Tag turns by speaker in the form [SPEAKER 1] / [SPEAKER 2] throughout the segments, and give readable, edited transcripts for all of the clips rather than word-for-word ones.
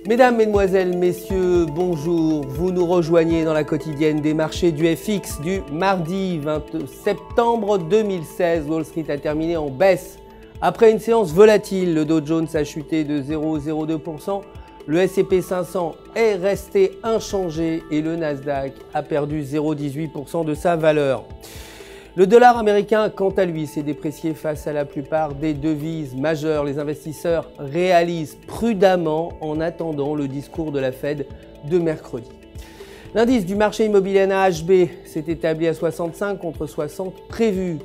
[SPEAKER 1] Mesdames, Mesdemoiselles, Messieurs, bonjour. Vous nous rejoignez dans la quotidienne des marchés du FX du mardi 20 septembre 2016. Wall Street a terminé en baisse. Après une séance volatile, le Dow Jones a chuté de 0,02%. Le S&P 500 est resté inchangé et le Nasdaq a perdu 0,18% de sa valeur. Le dollar américain, quant à lui, s'est déprécié face à la plupart des devises majeures. Les investisseurs réalisent prudemment en attendant le discours de la Fed de mercredi. L'indice du marché immobilier NAHB s'est établi à 65 contre 60 prévus.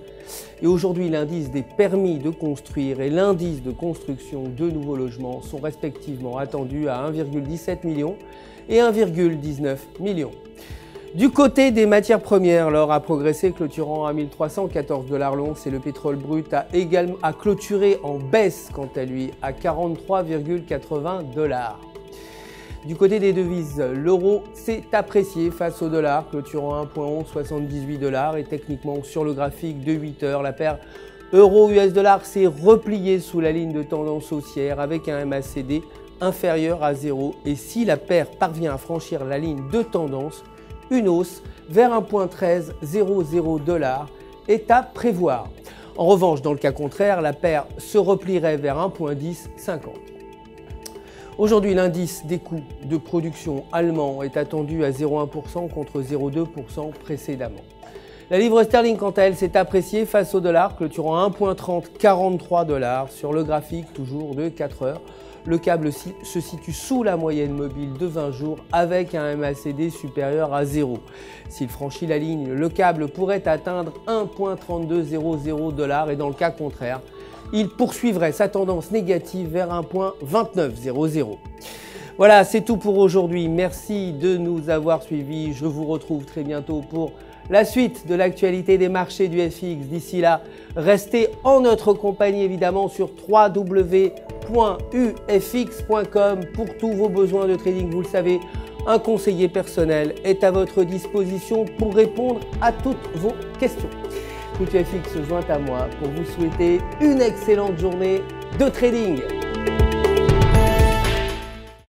[SPEAKER 1] Et aujourd'hui, l'indice des permis de construire et l'indice de construction de nouveaux logements sont respectivement attendus à 1,17 million et 1,19 million. Du côté des matières premières, l'or a progressé, clôturant à 1314 $ l'once et le pétrole brut a clôturé en baisse, quant à lui, à 43,80 $. Du côté des devises, l'euro s'est apprécié face au dollar, clôturant à 1,1178 $ et techniquement sur le graphique de 8 heures, la paire euro-US dollar s'est repliée sous la ligne de tendance haussière avec un MACD inférieur à 0 et si la paire parvient à franchir la ligne de tendance, une hausse vers 1,1300 $ est à prévoir. En revanche, dans le cas contraire, la paire se replierait vers 1,1050. Aujourd'hui, l'indice des coûts de production allemand est attendu à 0,1% contre 0,2% précédemment. La livre sterling, quant à elle, s'est appréciée face au dollar, clôturant à 1,3043 $ sur le graphique toujours de 4 heures. Le câble se situe sous la moyenne mobile de 20 jours avec un MACD supérieur à 0. S'il franchit la ligne, le câble pourrait atteindre 1,3200 $ et dans le cas contraire, il poursuivrait sa tendance négative vers 1,2900. Voilà, c'est tout pour aujourd'hui. Merci de nous avoir suivis. Je vous retrouve très bientôt pour la suite de l'actualité des marchés du FX. D'ici là, restez en notre compagnie évidemment sur www.ufx.com pour tous vos besoins de trading. Vous le savez, un conseiller personnel est à votre disposition pour répondre à toutes vos questions. Tout UFX se joint à moi pour vous souhaiter une excellente journée de trading.